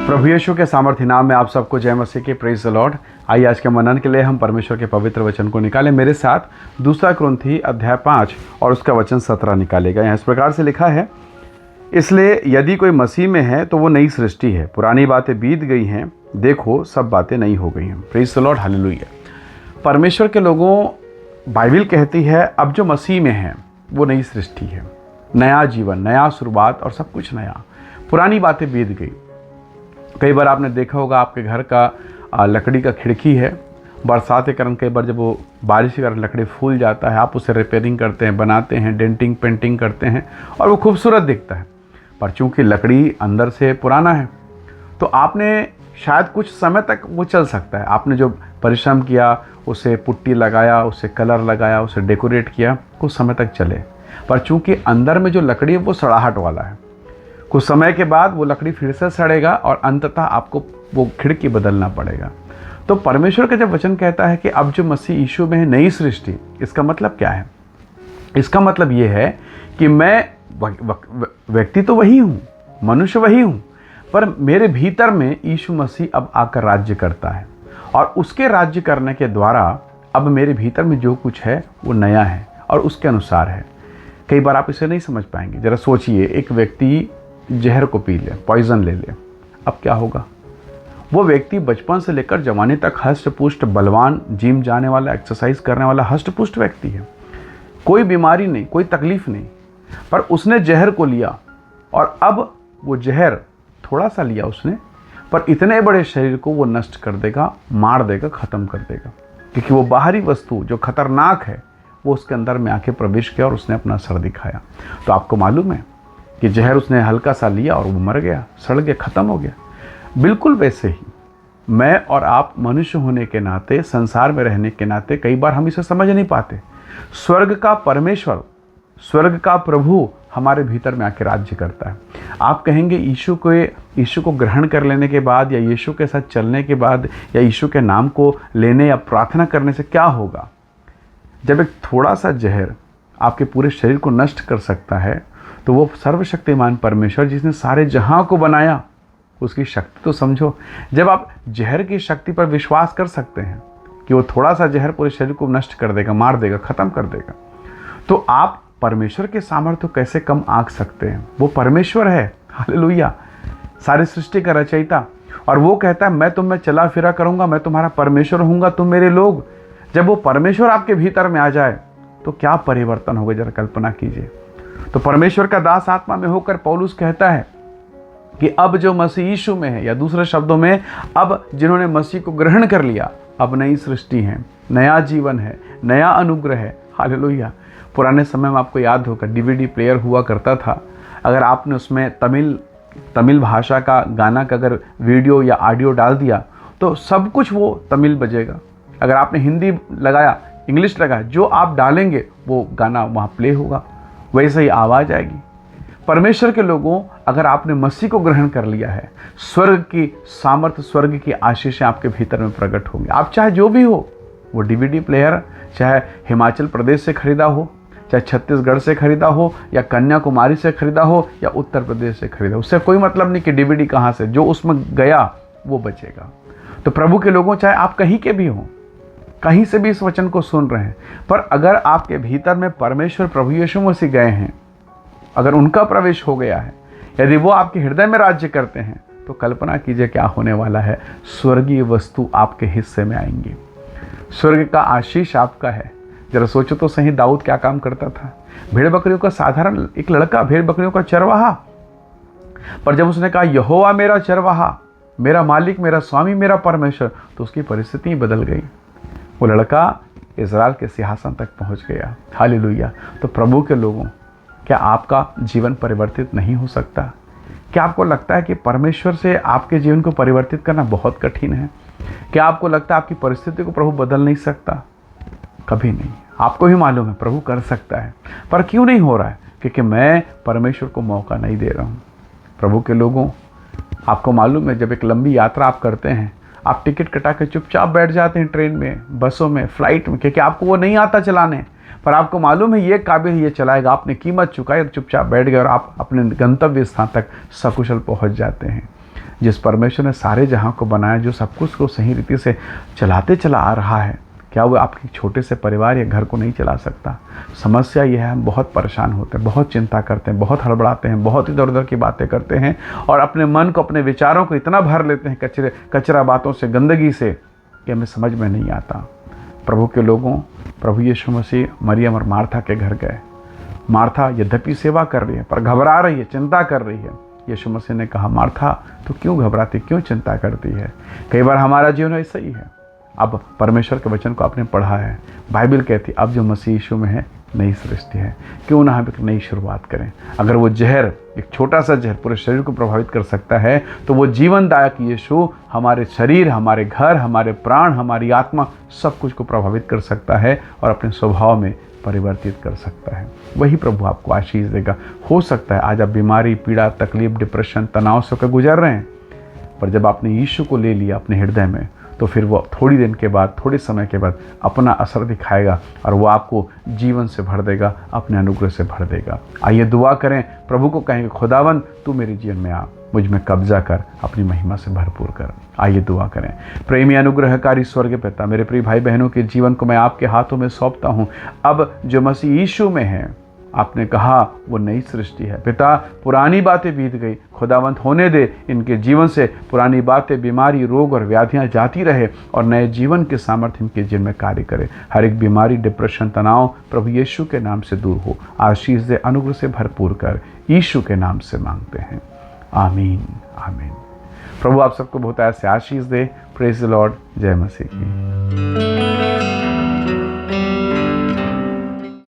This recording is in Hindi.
प्रभु यीशु के सामर्थ्य नाम में आप सबको जय मसीह की प्रेज द लॉर्ड। आइए आज के मनन के लिए हम परमेश्वर के पवित्र वचन को निकालें। मेरे साथ दूसरा कुरिन्थी अध्याय 5 और उसका वचन 17 निकालेगा। यहाँ इस प्रकार से लिखा है, इसलिए यदि कोई मसीह में है तो वो नई सृष्टि है, पुरानी बातें बीत गई हैं, देखो सब बातें नई हो गई हैं। Praise the Lord, hallelujah. परमेश्वर के लोगों, बाइबल कहती है अब जो मसीह में है वो नई सृष्टि है, नया जीवन, नया शुरुआत और सब कुछ नया। पुरानी बातें बीत गई। कई बार आपने देखा होगा आपके घर का लकड़ी का खिड़की है, बरसात के कारण कई बार जब वो बारिश के कारण लकड़ी फूल जाता है, आप उसे रिपेयरिंग करते हैं, बनाते हैं, डेंटिंग पेंटिंग करते हैं और वो खूबसूरत दिखता है। पर चूंकि लकड़ी अंदर से पुराना है तो आपने शायद कुछ समय तक वो चल सकता है। आपने जो परिश्रम किया, उसे पुट्टी लगाया, उसे कलर लगाया, उसे डेकोरेट किया, कुछ समय तक चले। पर चूंकि अंदर में जो लकड़ी है वो सड़ाहट वाला है, कुछ समय के बाद वो लकड़ी फिर से सड़ेगा और अंततः आपको वो खिड़की बदलना पड़ेगा। तो परमेश्वर का जब वचन कहता है कि अब जो मसीह यीशु में है नई सृष्टि, इसका मतलब क्या है? इसका मतलब ये है कि मैं व्यक्ति तो वही हूँ, मनुष्य वही हूँ, पर मेरे भीतर में यीशु मसीह अब आकर राज्य करता है और उसके राज्य करने के द्वारा अब मेरे भीतर में जो कुछ है वो नया है और उसके अनुसार है। कई बार आप इसे नहीं समझ पाएंगे। जरा सोचिए, एक व्यक्ति जहर को पी ले, पॉइजन ले ले, अब क्या होगा? वो व्यक्ति बचपन से लेकर जवानी तक हष्ट पुष्ट, बलवान, जिम जाने वाला, एक्सरसाइज करने वाला हष्ट पुष्ट व्यक्ति है, कोई बीमारी नहीं, कोई तकलीफ नहीं। पर उसने जहर को लिया और अब वो जहर थोड़ा सा लिया उसने, पर इतने बड़े शरीर को वो नष्ट कर देगा, मार देगा, ख़त्म कर देगा, क्योंकि वो बाहरी वस्तु जो खतरनाक है वो उसके अंदर में आके प्रवेश किया और उसने अपना सर दिखाया। तो आपको मालूम है कि जहर उसने हल्का सा लिया और वो मर गया, सड़ गया, ख़त्म हो गया। बिल्कुल वैसे ही मैं और आप मनुष्य होने के नाते, संसार में रहने के नाते कई बार हम इसे समझ नहीं पाते। स्वर्ग का परमेश्वर, स्वर्ग का प्रभु हमारे भीतर में आके राज्य करता है। आप कहेंगे यीशु को ग्रहण कर लेने के बाद या यीशु के साथ चलने के बाद या यीशु के नाम को लेने या प्रार्थना करने से क्या होगा? जब एक थोड़ा सा जहर आपके पूरे शरीर को नष्ट कर सकता है तो वो सर्वशक्तिमान परमेश्वर जिसने सारे जहां को बनाया, उसकी शक्ति तो समझो। जब आप जहर की शक्ति पर विश्वास कर सकते हैं कि वो थोड़ा सा जहर पूरे शरीर को नष्ट कर देगा, मार देगा, ख़त्म कर देगा, तो आप परमेश्वर के सामर्थ्य कैसे कम आंक सकते हैं? वो परमेश्वर है, हालेलुया, सारी सृष्टि का रचयिता। और वो कहता है मैं तुम में चला फिरा करूँगा, मैं तुम्हारा परमेश्वर होऊंगा, तुम मेरे लोग। जब वो परमेश्वर आपके भीतर में आ जाए तो क्या परिवर्तन होगा, जरा कल्पना कीजिए। तो परमेश्वर का दास आत्मा में होकर पौलुस कहता है कि अब जो मसीह यीशु में है, या दूसरे शब्दों में अब जिन्होंने मसीह को ग्रहण कर लिया, अब नई सृष्टि है, नया जीवन है, नया अनुग्रह है, हालेलुया। पुराने समय में आपको याद होगा डीवीडी प्लेयर हुआ करता था। अगर आपने उसमें तमिल भाषा का गाना का अगर वीडियो या ऑडियो डाल दिया तो सब कुछ वो तमिल बजेगा। अगर आपने हिंदी लगाया, इंग्लिश लगाया, जो आप डालेंगे वो गाना वहाँ प्ले होगा, वैसे ही आवाज़ आएगी। परमेश्वर के लोगों, अगर आपने मसीह को ग्रहण कर लिया है, स्वर्ग की सामर्थ्य, स्वर्ग की आशीषें आपके भीतर में प्रकट होंगी। आप चाहे जो भी हो, वो डीवीडी प्लेयर चाहे हिमाचल प्रदेश से खरीदा हो, चाहे छत्तीसगढ़ से खरीदा हो, या कन्याकुमारी से खरीदा हो, या उत्तर प्रदेश से खरीदा हो, उससे कोई मतलब नहीं कि डीवीडी कहाँ से, जो उसमें गया वो बचेगा। तो प्रभु के लोगों, चाहे आप कहीं के भी हों, कहीं से भी इस वचन को सुन रहे हैं, पर अगर आपके भीतर में परमेश्वर प्रभु यीशु मसीह गए हैं, अगर उनका प्रवेश हो गया है, यदि वो आपके हृदय में राज्य करते हैं, तो कल्पना कीजिए क्या होने वाला है। स्वर्गीय वस्तु आपके हिस्से में आएंगी, स्वर्ग का आशीष आपका है। जरा सोचो तो सही, दाऊद क्या काम करता था? भेड़ बकरियों का साधारण एक लड़का, भेड़ बकरियों का चरवाहा। पर जब उसने कहा यहोवा मेरा चरवाहा, मेरा मालिक, मेरा स्वामी, मेरा परमेश्वर, तो उसकी परिस्थिति बदल गई। वो लड़का इज़राइल के सिंहासन तक पहुंच गया, हालेलुया। तो प्रभु के लोगों, क्या आपका जीवन परिवर्तित नहीं हो सकता? क्या आपको लगता है कि परमेश्वर से आपके जीवन को परिवर्तित करना बहुत कठिन है? क्या आपको लगता है आपकी परिस्थिति को प्रभु बदल नहीं सकता? कभी नहीं। आपको भी मालूम है प्रभु कर सकता है, पर क्यों नहीं हो रहा है? क्योंकि मैं परमेश्वर को मौका नहीं दे रहा हूँ। प्रभु के लोगों, आपको मालूम है जब एक लंबी यात्रा आप करते हैं, आप टिकट कटा के चुपचाप बैठ जाते हैं, ट्रेन में, बसों में, फ्लाइट में, क्योंकि आपको वो नहीं आता चलाने, पर आपको मालूम है ये काबिल ये चलाएगा, आपने कीमत चुकाई और चुपचाप बैठ गए और आप अपने गंतव्य स्थान तक सकुशल पहुंच जाते हैं। जिस परमेश्वर ने सारे जहां को बनाया, जो सब कुछ को सही रीति से चलाते चला आ रहा है, क्या वो आपके छोटे से परिवार या घर को नहीं चला सकता? समस्या यह है, हम बहुत परेशान होते हैं, बहुत चिंता करते हैं, बहुत हड़बड़ाते हैं, बहुत इधर उधर की बातें करते हैं और अपने मन को, अपने विचारों को इतना भर लेते हैं कचरा बातों से, गंदगी से, कि हमें समझ में नहीं आता। प्रभु के लोगों, प्रभु यीशु मसीह मरियम और मार्था के घर गए। मार्था यद्यपि सेवा कर रही है पर घबरा रही है, चिंता कर रही है। यीशु मसीह ने कहा, मार्था तो क्यों घबराती, क्यों चिंता करती है? कई बार हमारा जीवन ऐसा ही है। अब परमेश्वर के वचन को आपने पढ़ा है, बाइबल कहती है अब जो मसीह यीशु में है नई सृष्टि है, क्यों ना हम एक नई शुरुआत करें। अगर वो जहर, एक छोटा सा जहर पूरे शरीर को प्रभावित कर सकता है, तो वो जीवनदायक यीशु हमारे शरीर, हमारे घर, हमारे प्राण, हमारी आत्मा, सब कुछ को प्रभावित कर सकता है और अपने स्वभाव में परिवर्तित कर सकता है। वही प्रभु आपको आशीष देगा। हो सकता है आज आप बीमारी, पीड़ा, तकलीफ, डिप्रेशन, तनाव से होकर गुजर रहे हैं, पर जब आपने यीशु को ले लिया अपने हृदय में, तो फिर वो थोड़ी दिन के बाद, थोड़े समय के बाद अपना असर दिखाएगा और वो आपको जीवन से भर देगा, अपने अनुग्रह से भर देगा। आइए दुआ करें, प्रभु को कहेंगे, खुदावन तू मेरे जीवन में आ, मुझ में कब्जा कर, अपनी महिमा से भरपूर कर। आइए दुआ करें। प्रेमी अनुग्रहकारी स्वर्ग पिता, मेरे प्रिय भाई बहनों के जीवन को मैं आपके हाथों में सौंपता हूँ। अब जो मसीह यीशु में है, आपने कहा वो नई सृष्टि है। पिता, पुरानी बातें बीत गई, खुदावंत होने दे इनके जीवन से पुरानी बातें, बीमारी, रोग और व्याधियां जाती रहे और नए जीवन के सामर्थ्य इनके जीवन में कार्य करे। हर एक बीमारी, डिप्रेशन, तनाव प्रभु यीशु के नाम से दूर हो। आशीष दे, अनुग्रह से भरपूर कर, यीशु के नाम से मांगते हैं, आमीन आमीन। प्रभु आप सबको बहुत ऐसे आशीष दे। Praise the lord. जय मसीह की।